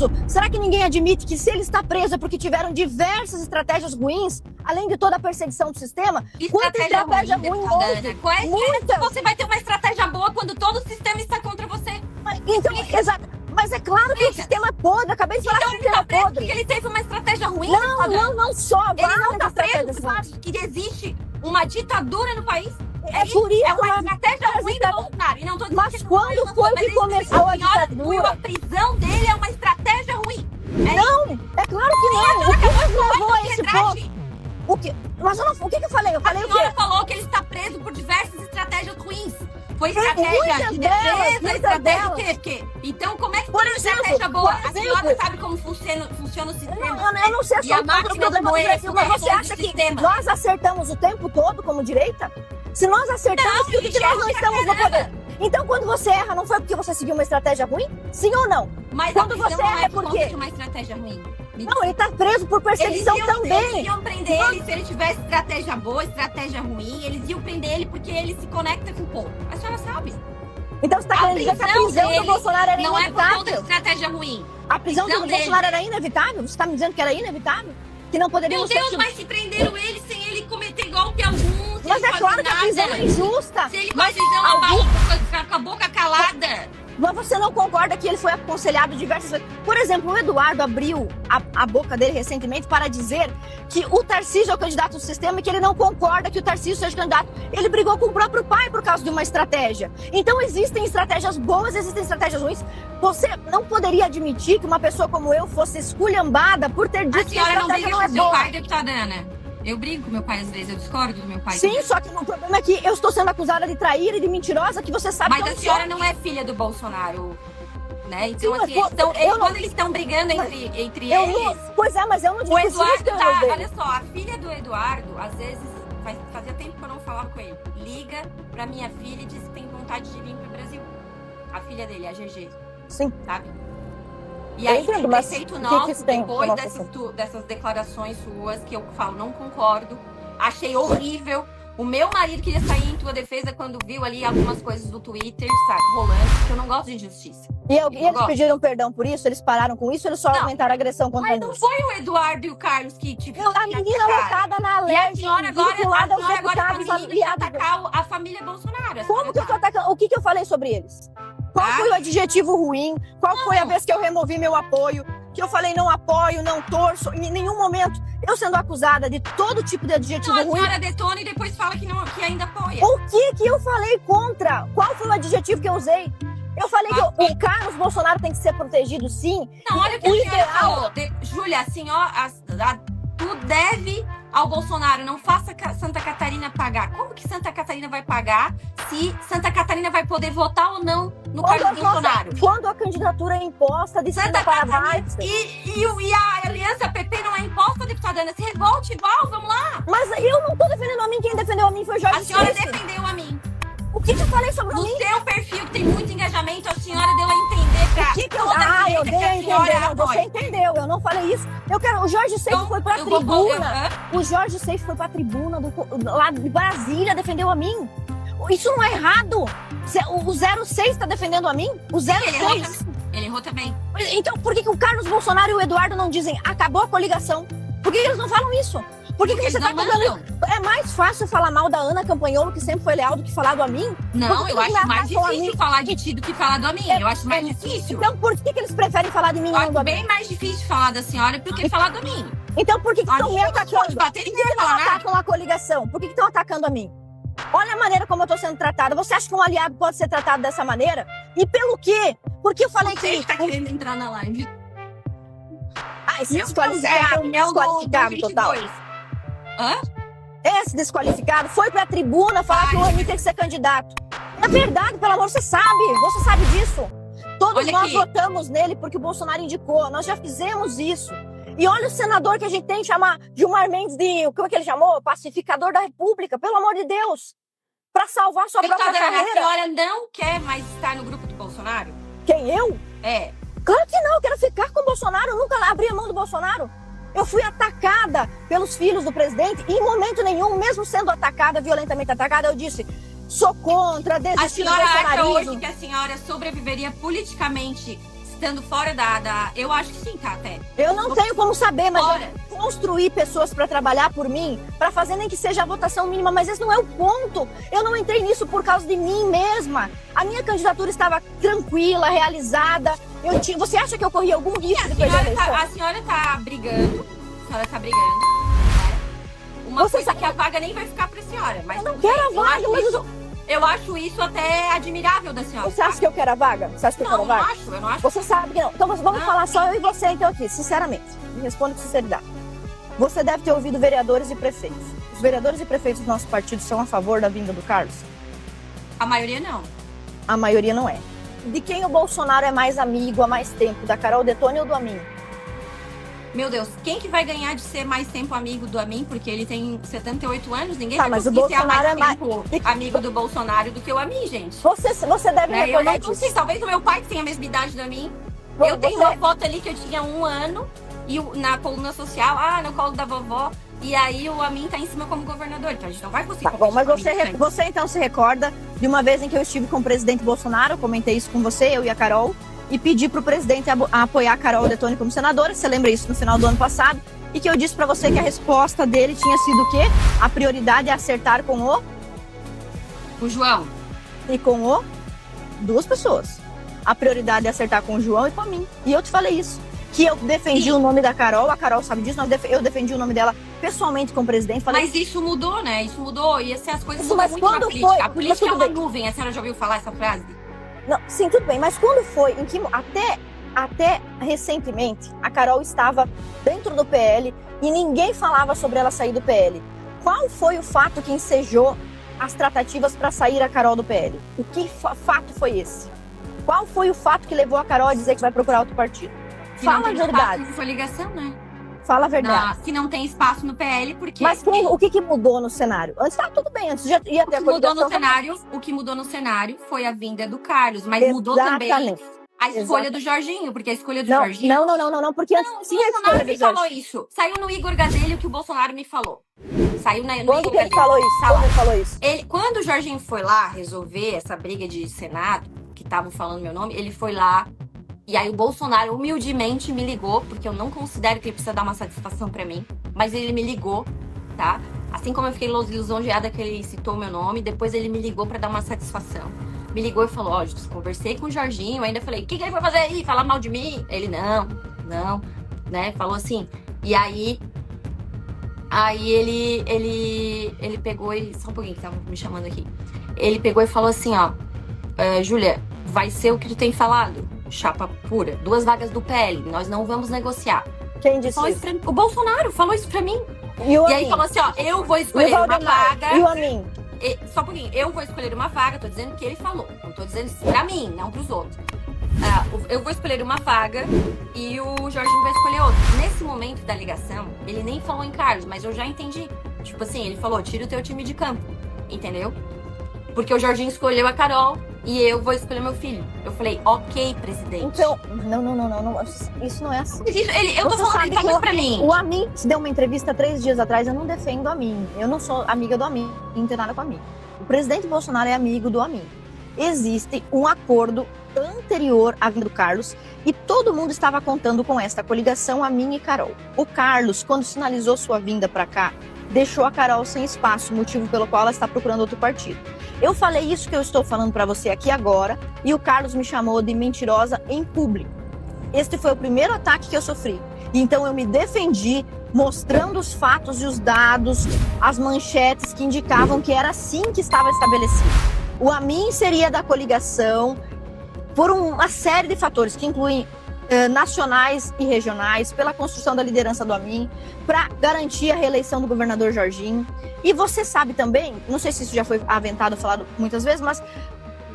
preso, será que ninguém admite que se ele está preso é porque tiveram diversas estratégias ruins, além de toda a perseguição do sistema? Quanta estratégia ruim houve? Muita. Você vai ter uma estratégia boa quando todo o sistema está contra você. Então, exato. Mas é claro que o sistema é podre. Acabei de falar que o sistema é podre. Porque ele teve uma estratégia ruim. Não só. Ele não está preso, sabe? Que existe uma ditadura no país. É por isso. É uma estratégia ruim do Bolsonaro. E não tô dizendo mas quando foi que começou a ditadura? A prisão dele é uma estratégia ruim. Não, é claro que não. O que nos levou a esse ponto? O que? Mas eu não, o que eu falei? Eu falei o quê? A senhora falou que ele está preso por diversas estratégias ruins. Foi estratégia de defesa, estratégia o quê? Então, como é que foi estratégia boa? A senhora sabe como funciona o sistema? Eu não sei se é o problema do Brasil, mas você acha que nós acertamos o tempo todo como direita? Se nós acertamos, por que nós não estamos no poder? Então, quando você erra, não foi porque você seguiu uma estratégia ruim? Sim ou não? Mas quando você erra, é porque de uma estratégia ruim. Não, ele tá preso por perseguição também. Eles iam prender ele se ele tivesse estratégia boa, estratégia ruim. Eles iam prender ele porque ele se conecta com o povo. A senhora sabe. Então você tá querendo dizer que a prisão do Bolsonaro era inevitável? Não é por conta de estratégia ruim. A prisão do Bolsonaro era inevitável? Você tá me dizendo que era inevitável? Que não poderíamos ter... Meu Deus, mas se prenderam ele sem ele cometer golpe algum. Mas é claro que a prisão é injusta. Se ele com a prisão com a boca calada. Mas você não concorda que ele foi aconselhado diversas vezes? Por exemplo, o Eduardo abriu a boca dele recentemente para dizer que o Tarcísio é o candidato do sistema e que ele não concorda que o Tarcísio seja candidato. Ele brigou com o próprio pai por causa de uma estratégia. Então existem estratégias boas, existem estratégias ruins. Você não poderia admitir que uma pessoa como eu fosse esculhambada por ter dito que a estratégia não é boa. A senhora não briga com seu pai, deputada Ana? Eu brigo com meu pai às vezes, eu discordo do meu pai. Sim, só que o problema é que eu estou sendo acusada de traíra e de mentirosa, que você sabe mas que eu a senhora não é filha do Bolsonaro, né? Então, sim, assim, quando eles estão brigando entre eles... Pois é, mas eu não digo o Eduardo tá, olha só, a filha do Eduardo, às vezes, fazia tempo que eu não falava com ele, liga pra minha filha e diz que tem vontade de vir pro Brasil. A filha dele, a GG. Sim. Sabe? E aí tem preceito nosso, depois dessas declarações suas, que eu falo, não concordo, achei horrível. O meu marido queria sair em tua defesa quando viu ali algumas coisas do Twitter, sabe, rolando, porque eu não gosto de injustiça. E eles pediram perdão por isso? Eles pararam com isso ou eles só aumentaram a agressão contra eles? Mas não foi o Eduardo e o Carlos que a menina lotada na Alerj. E a senhora agora de atacar a família Bolsonaro. Como que eu tô atacando? O que eu falei sobre eles? Qual foi o adjetivo ruim? Qual foi a vez que eu removi meu apoio? Que eu falei não apoio, não torço, em nenhum momento. Eu sendo acusada de todo tipo de adjetivo ruim. A senhora detona e depois fala que ainda apoia. O que eu falei contra? Qual foi o adjetivo que eu usei? Eu falei que o Carlos Bolsonaro tem que ser protegido, sim. Não, olha o que a senhora falou. Júlia, a senhora, tu deve ao Bolsonaro, não faça Santa Catarina pagar. Como que Santa Catarina vai pagar se Santa Catarina vai poder votar ou não no Carlos Bolsonaro? Quando a candidatura é imposta de Santa Catarina e a aliança PP não é imposta, deputada Ana, se revolte igual, vamos lá. Mas eu não tô defendendo a mim, quem defendeu a mim foi o Jorge Seif. A senhora defendeu a mim. O que eu falei sobre mim? No seu perfil, que tem muito engajamento, a senhora deu a entender pra eu dei a entender, você entendeu, eu não falei isso. O Jorge Seif foi pra tribuna. O Jorge Seif foi pra tribuna lá de Brasília, defendeu a mim. Isso não é errado. O 06 tá defendendo a mim? O 06. Ele errou também. Então por que o Carlos Bolsonaro e o Eduardo não dizem acabou a coligação? Por que eles não falam isso? Por que você tá falando? É mais fácil falar mal da Ana Campanholo, que sempre foi leal, do que falar do Amin? Não, eu acho mais difícil falar de ti do que falar do Amin. Eu acho mais difícil. Então por que eles preferem falar de mim e não do Amin? É bem mais difícil falar da senhora do que falar do Amin. Então por que estão me atacando? Por que não atacam a coligação? Por que estão atacando a mim? Olha a maneira como eu tô sendo tratada. Você acha que um aliado pode ser tratado dessa maneira? E pelo quê? Porque eu falei que... Você tá querendo entrar na live. Esse desqualificado total. Hã? Esse desqualificado foi pra tribuna falar que o Amin tem que ser candidato. É verdade, pelo amor, você sabe disso. Todos nós votamos nele porque o Bolsonaro indicou, nós já fizemos isso. E olha o senador que a gente tem, chama Gilmar Mendes de, como é que ele chamou? Pacificador da República, pelo amor de Deus. Pra salvar sua própria carreira. A senhora não quer mais estar no grupo do Bolsonaro? Quem, eu? É. Claro que não, eu quero ficar com o Bolsonaro, eu nunca abri a mão do Bolsonaro. Eu fui atacada pelos filhos do presidente e em momento nenhum, mesmo sendo atacada, violentamente atacada, eu disse, sou contra, desisti do bolsonarismo. A senhora acha hoje que a senhora sobreviveria politicamente estando fora eu acho que sim, tá, até. Eu não tenho como saber, mas construir pessoas para trabalhar por mim, para fazer nem que seja a votação mínima, mas esse não é o ponto. Eu não entrei nisso por causa de mim mesma. A minha candidatura estava tranquila, realizada. Você acha que eu corri algum risco de perder a eleição? A senhora tá brigando. Uma coisa que a vaga nem vai ficar pra senhora. Mas eu não quero a vaga, eu acho isso até admirável da senhora. Você acha que eu quero a vaga? Você acha que eu quero a vaga? Eu não acho. Você sabe que não. Então vamos falar só eu e você então aqui, sinceramente. Me responda com sinceridade. Você deve ter ouvido vereadores e prefeitos. Os vereadores e prefeitos do nosso partido são a favor da vinda do Carlos? A maioria não. A maioria não é. De quem o Bolsonaro é mais amigo há mais tempo? Da Carol Detoni ou do Amin? Meu Deus, quem que vai ganhar de ser mais tempo amigo do Amin? Porque ele tem 78 anos, ninguém vai conseguir mas o Bolsonaro ser mais tempo amigo do Bolsonaro do que o Amin, gente. Você deve recordar disso. Eu não sei, talvez o meu pai tenha a mesma idade do Amin. Eu tenho uma foto ali que eu tinha 1 ano, e na coluna social, no colo da vovó, e aí o Amin tá em cima como governador, então a gente não vai conseguir. Tá bom, mas você então se recorda de uma vez em que eu estive com o presidente Bolsonaro, eu comentei isso com você, eu e a Carol, e pedi pro presidente apoiar a Carol Detoni como senadora, você lembra isso no final do ano passado, e que eu disse pra você que a resposta dele tinha sido o quê? A prioridade é acertar com o João. E com duas pessoas. A prioridade é acertar com o João e com a mim. E eu te falei isso. Que eu defendi o nome da Carol, a Carol sabe disso, eu defendi o nome dela pessoalmente com o presidente. Falei, mas isso mudou, né? Isso mudou, e as coisas mudam muito na política. A política é uma nuvem, a senhora já ouviu falar essa frase? Não, sim, tudo bem, mas quando foi, em que até recentemente, a Carol estava dentro do PL e ninguém falava sobre ela sair do PL. Qual foi o fato que ensejou as tratativas para sair a Carol do PL? O que fato foi esse? Qual foi o fato que levou a Carol a dizer que vai procurar outro partido? Fala a verdade. Foi ligação, né? Fala a verdade. Se não tem espaço no PL, porque... Mas o que mudou no cenário? Antes estava tudo bem, antes já ia ter a coligação. O que mudou no cenário foi a vinda do Carlos, mas mudou também a escolha do Jorginho, porque a escolha do Jorginho... Não, porque o Bolsonaro me falou isso. Saiu no Igor Gadelha o que o Bolsonaro me falou. Saiu no Igor Gadelha. Quando ele falou isso? Quando o Jorginho foi lá resolver essa briga de Senado, que estavam falando meu nome, ele foi lá. E aí o Bolsonaro humildemente me ligou, porque eu não considero que ele precisa dar uma satisfação pra mim, mas ele me ligou, tá? Assim como eu fiquei lisonjeada que ele citou meu nome, depois ele me ligou pra dar uma satisfação. Me ligou e falou, conversei com o Jorginho, ainda falei, o que ele vai fazer aí? Falar mal de mim? Ele, não, né? Falou assim. E aí ele pegou e... Só um pouquinho que tava me chamando aqui. Ele pegou e falou assim, Júlia, vai ser o que tu tem falado. Chapa pura, 2 vagas do PL, nós não vamos negociar. Quem disse isso? O Bolsonaro falou isso pra mim. E aí falou assim, eu vou escolher uma vaga. E o Amin? Só um pouquinho, eu vou escolher uma vaga, tô dizendo que ele falou. Não tô dizendo isso pra mim, não pros outros. Eu vou escolher uma vaga e o Jorginho vai escolher outra. Nesse momento da ligação, ele nem falou em Carlos, mas eu já entendi. Tipo assim, ele falou, tira o teu time de campo, entendeu? Porque o Jorginho escolheu a Carol e eu vou escolher meu filho. Eu falei, ok, presidente. Então, não. Isso não é assim. Eu tô falando, ele falou pra mim. O Amin deu uma entrevista 3 dias atrás, eu não defendo o Amin. Eu não sou amiga do Amin, não tem nada com o Amin. O presidente Bolsonaro é amigo do Amin. Existe um acordo anterior à vinda do Carlos e todo mundo estava contando com esta coligação Amin e Carol. O Carlos, quando sinalizou sua vinda para cá, deixou a Carol sem espaço, motivo pelo qual ela está procurando outro partido. Eu falei isso que eu estou falando para você aqui agora e o Carlos me chamou de mentirosa em público. Este foi o primeiro ataque que eu sofri. Então eu me defendi mostrando os fatos e os dados, as manchetes que indicavam que era assim que estava estabelecido. O Amin seria da coligação por uma série de fatores que incluem nacionais e regionais, pela construção da liderança do Amin, para garantir a reeleição do governador Jorginho. E você sabe também, não sei se isso já foi aventado, falado muitas vezes, mas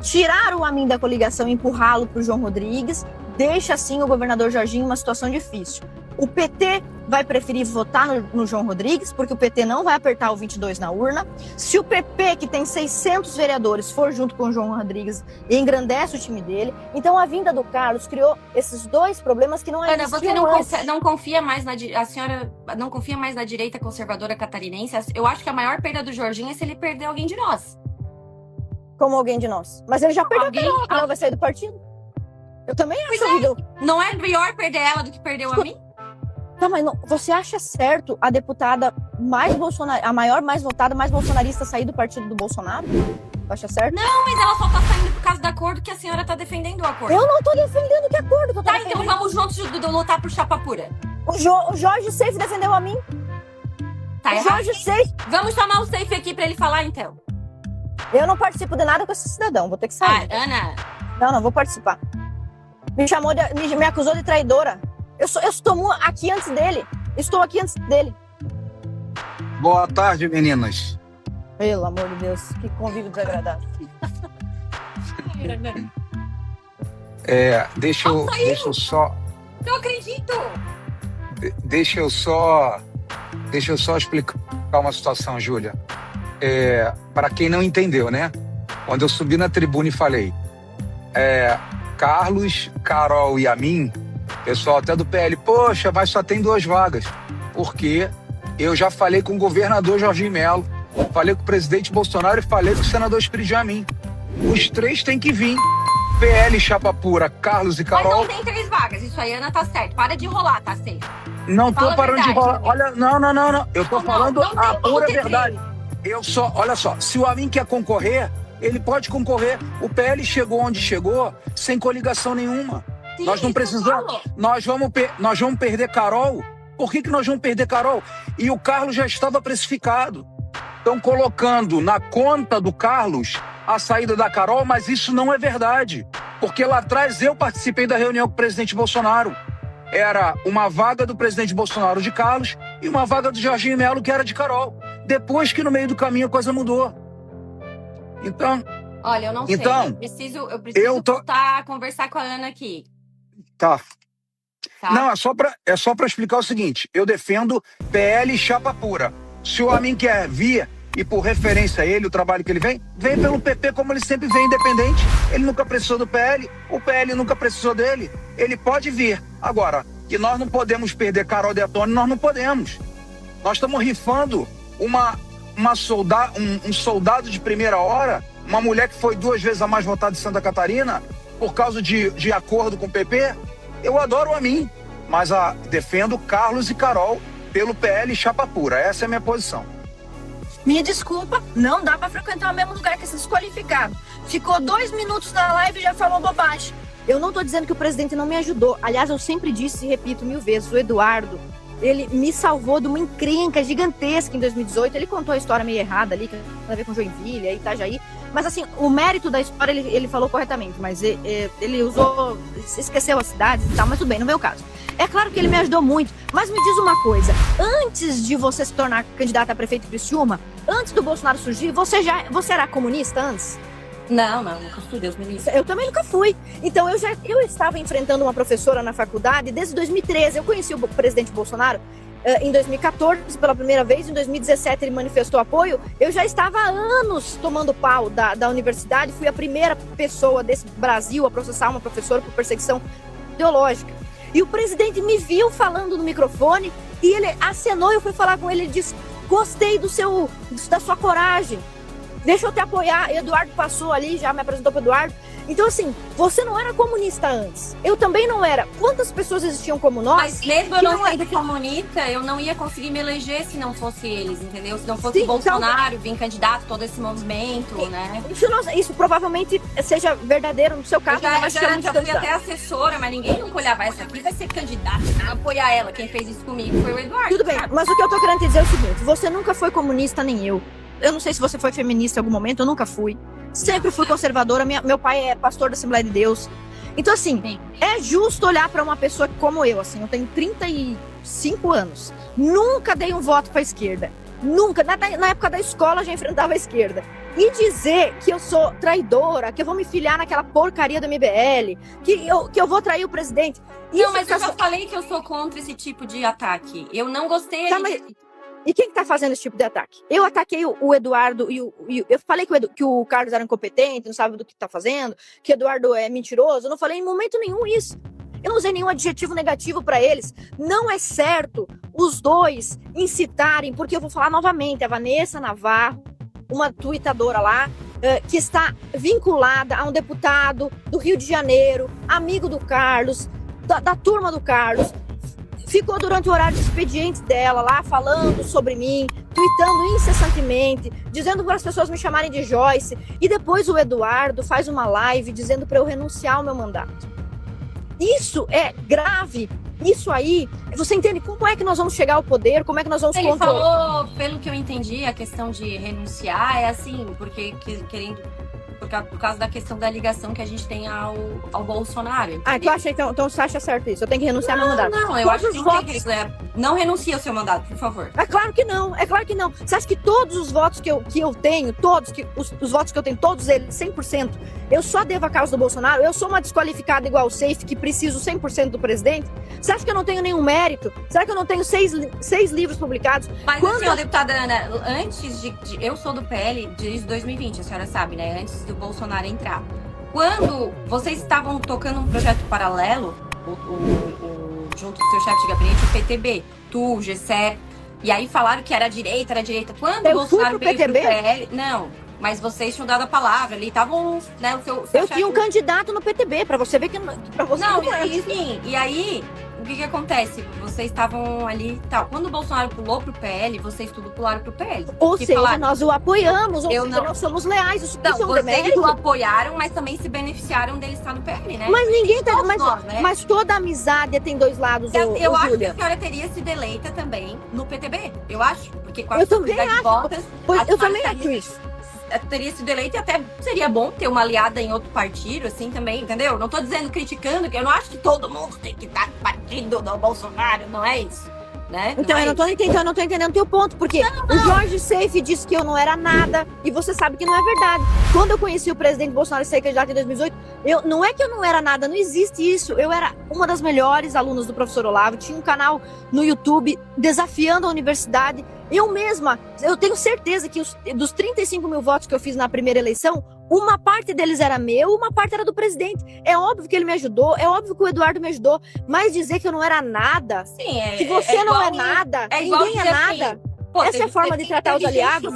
tirar o Amin da coligação e empurrá-lo para o João Rodrigues deixa, assim, o governador Jorginho em uma situação difícil. O PT vai preferir votar no João Rodrigues, porque o PT não vai apertar o 22 na urna. Se o PP, que tem 600 vereadores, for junto com o João Rodrigues, engrandece o time dele. Então, a vinda do Carlos criou esses 2 problemas que não existiam antes. Você não confia mais a senhora não confia mais na direita conservadora catarinense? Eu acho que a maior perda do Jorginho é se ele perder alguém de nós. Como alguém de nós. Mas ele já perdeu a Carol vai sair do partido. Eu também acho. Não é melhor perder ela do que perder a mim? Não, mas não, você acha certo a deputada a maior mais votada, mais bolsonarista sair do partido do Bolsonaro? Acha certo? Não, mas ela só tá saindo por causa do acordo que a senhora tá defendendo o acordo. Eu não tô defendendo que acordo. Tá, então vamos juntos lutar por chapa pura. O Jorge Seife defendeu a mim. Tá errado. Jorge Seife. Vamos chamar o Seife aqui pra ele falar, então. Eu não participo de nada com esse cidadão, vou ter que sair. Ana. Não vou participar. Me acusou de traidora. Eu estou aqui antes dele. Estou aqui antes dele. Boa tarde, meninas. Pelo amor de Deus, que convívio desagradável. Deixa eu só... Não acredito! Deixa eu só explicar uma situação, Júlia. Para quem não entendeu, né? Quando eu subi na tribuna e falei Carlos, Carol e a mim, pessoal até do PL, poxa, mas só tem 2 vagas. Porque eu já falei com o governador Jorginho Melo, falei com o presidente Bolsonaro e falei com o senador Espírito Amin. Os 3 têm que vir. PL, chapa pura, Carlos e Carol. Mas não tem 3 vagas, isso aí, Ana, tá certo. Para de enrolar, tá certo. Não tô parando de enrolar. Olha, não. Eu tô falando a pura verdade. Olha só, se o Amin quer concorrer, ele pode concorrer. O PL chegou onde chegou sem coligação nenhuma. Sim, nós não precisamos. Nós vamos perder Carol. Por que nós vamos perder Carol? E o Carlos já estava precificado. Estão colocando na conta do Carlos a saída da Carol, mas isso não é verdade. Porque lá atrás eu participei da reunião com o presidente Bolsonaro. Era uma vaga do presidente Bolsonaro de Carlos e uma vaga do Jorginho Melo, que era de Carol. Depois que no meio do caminho a coisa mudou. Então... Olha, eu não sei. Eu preciso voltar a conversar com a Ana aqui. Tá. Não, é só pra explicar o seguinte. Eu defendo PL e chapa pura. Se o Amin quer vir, e por referência a ele, o trabalho que ele vem pelo PP como ele sempre vem, independente. Ele nunca precisou do PL, o PL nunca precisou dele. Ele pode vir. Agora, que nós não podemos perder Carol Detone, nós não podemos. Nós estamos rifando um soldado de primeira hora, uma mulher que foi 2 vezes a mais votada de Santa Catarina, por causa de acordo com o PP. Eu adoro a mim, mas defendo Carlos e Carol pelo PL e chapa pura. Essa é a minha posição. Me desculpa, não dá pra frequentar o mesmo lugar que esse desqualificado. Ficou 2 minutos na live e já falou bobagem. Eu não tô dizendo que o presidente não me ajudou. Aliás, eu sempre disse e repito 1000 vezes, o Eduardo, ele me salvou de uma encrenca gigantesca em 2018. Ele contou a história meio errada ali, que tem a ver com Joinville, Itajaí. Mas assim, o mérito da história ele falou corretamente, mas ele esqueceu as cidades e tal, mas tudo bem, não veio o caso. É claro que ele me ajudou muito, mas me diz uma coisa, antes de você se tornar candidata a prefeito de Criciúma, antes do Bolsonaro surgir, você era comunista antes? Não, nunca fui, Deus me livre. Eu também nunca fui. Então eu estava enfrentando uma professora na faculdade desde 2013. Eu conheci o presidente Bolsonaro em 2014 pela primeira vez, em 2017 ele manifestou apoio. Eu já estava há anos tomando pau da universidade, fui a primeira pessoa desse Brasil a processar uma professora por perseguição ideológica. E o presidente me viu falando no microfone e ele acenou, eu fui falar com ele, ele disse, gostei da sua coragem, deixa eu te apoiar. Eduardo passou ali, já me apresentou para o Eduardo. Então, assim, você não era comunista antes. Eu também não era. Quantas pessoas existiam como nós? Mas mesmo eu não sendo comunista, eu não ia conseguir me eleger se não fosse eles, entendeu? Se não fosse o Bolsonaro, vir candidato, todo esse movimento, né? Isso provavelmente seja verdadeiro no seu caso. Eu já fui até assessora, mas ninguém nunca olhava, essa aqui vai ser candidata, né? Apoiar ela. Quem fez isso comigo foi o Eduardo. Tudo bem, mas o que eu tô querendo te dizer é o seguinte, você nunca foi comunista, nem eu. Eu não sei se você foi feminista em algum momento, eu nunca fui. Sempre fui conservadora, meu pai é pastor da Assembleia de Deus. Então, assim, é justo olhar para uma pessoa como eu, assim, eu tenho 35 anos. Nunca dei um voto para a esquerda. Nunca. Na época da escola já enfrentava a esquerda. E dizer que eu sou traidora, que eu vou me filiar naquela porcaria do MBL, que eu vou trair o presidente. Não, mas eu já falei que eu sou contra esse tipo de ataque. Eu não gostei... E quem tá fazendo esse tipo de ataque? Eu ataquei o Eduardo eu falei que o Carlos era incompetente, não sabe do que tá fazendo, que o Eduardo é mentiroso. Eu não falei em momento nenhum isso. Eu não usei nenhum adjetivo negativo para eles. Não é certo os dois incitarem, porque eu vou falar novamente, a Vanessa Navarro, uma tuitadora lá, que está vinculada a um deputado do Rio de Janeiro, amigo do Carlos, da turma do Carlos, ficou durante o horário de expediente dela lá falando sobre mim, tweetando incessantemente, dizendo para as pessoas me chamarem de Joyce, e depois o Eduardo faz uma live dizendo para eu renunciar ao meu mandato. Isso é grave. Isso aí, você entende como é que nós vamos chegar ao poder, como é que nós vamos controlar? Ele falou, pelo que eu entendi, a questão de renunciar é assim, porque querendo... Por causa da questão da ligação que a gente tem ao Bolsonaro. Entendeu? Ah, tu acha, então você acha certo isso? Eu tenho que renunciar ao meu mandato? Não, eu acho que não renuncia ao seu mandato, por favor. É claro que não. Você acha que todos os votos que eu tenho, os votos que eu tenho, todos eles, 100%, eu só devo a causa do Bolsonaro? Eu sou uma desqualificada igual o Safe, que preciso 100% do presidente? Você acha que eu não tenho nenhum mérito? Será que eu não tenho seis livros publicados? Mas assim, ó, deputada Ana, antes de... Eu sou do PL desde 2020, a senhora sabe, né? Antes do Bolsonaro entrar. Quando vocês estavam tocando um projeto paralelo, junto com o seu chefe de gabinete, o PTB, tu, o GCE, e aí falaram que era direita. Quando o Bolsonaro veio pro PL... Não, mas vocês tinham dado a palavra ali, estavam... Né, eu tinha um candidato no PTB, pra você ver que... Pra você não, enfim, e aí... O que acontece? Vocês estavam ali e tal. Quando o Bolsonaro pulou pro PL, vocês tudo pularam pro PL. Ou seja, falaram, nós o apoiamos, nós somos leais. Isso não, vocês o apoiaram, mas também se beneficiaram dele estar no PL, né? Mas ninguém tá... Mas toda amizade tem dois lados, eu acho que a senhora teria sido eleita também no PTB. Eu acho. Porque com a eu também acho. Votos, eu também acho isso. Teria sido eleita e até seria bom ter uma aliada em outro partido, assim, também, entendeu? Não tô dizendo, criticando, que eu não acho que todo mundo tem que estar no partido do Bolsonaro, não é isso, né? Então, eu não tô entendendo o teu ponto, porque o Jorge Safe disse que eu não era nada, e você sabe que não é verdade. Quando eu conheci o presidente Bolsonaro e saí candidato em 2018, não é que eu não era nada, não existe isso. Eu era uma das melhores alunas do professor Olavo, tinha um canal no YouTube desafiando a universidade. Eu mesma, eu tenho certeza que dos 35 mil votos que eu fiz na primeira eleição, uma parte deles era meu, uma parte era do presidente. É óbvio que ele me ajudou, é óbvio que o Eduardo me ajudou, mas dizer que eu não era nada, sim, que você não é nada, ninguém é nada. Assim, pô, essa é a forma de tratar os aliados.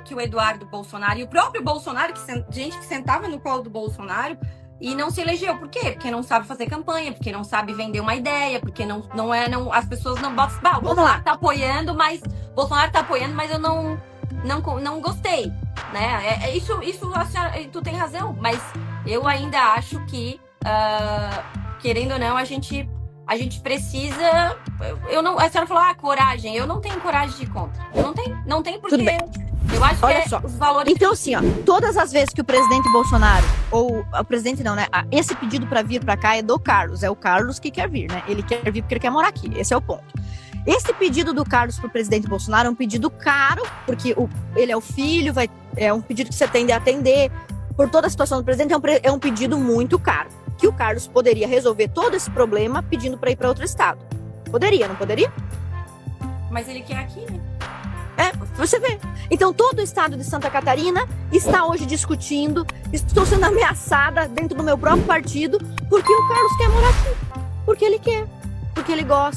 Que o Eduardo Bolsonaro e o próprio Bolsonaro, gente que sentava no colo do Bolsonaro e não se elegeu. Por quê? Porque não sabe fazer campanha, porque não sabe vender uma ideia, porque as pessoas não botam. O Bolsonaro tá apoiando, mas eu não gostei, né? Isso a senhora, tu tem razão, mas eu ainda acho que, querendo ou não, a gente precisa. A senhora falou, coragem. Eu não tenho coragem de ir contra. Não tem porque. Tudo bem. Eu acho Olha que só. Os valores. Então, assim, todas as vezes que o presidente Bolsonaro, ou o presidente não, né? Esse pedido para vir para cá é do Carlos. É o Carlos que quer vir, né? Ele quer vir porque ele quer morar aqui. Esse é o ponto. Esse pedido do Carlos pro presidente Bolsonaro é um pedido caro, porque ele é o filho, é um pedido que você tende a atender. Por toda a situação do presidente, é um pedido muito caro. Que o Carlos poderia resolver todo esse problema pedindo para ir para outro estado. Poderia, não poderia? Mas ele quer aqui, né? Você vê. Então, todo o estado de Santa Catarina está hoje discutindo, estou sendo ameaçada dentro do meu próprio partido, porque o Carlos quer morar aqui. Porque ele quer, porque ele gosta.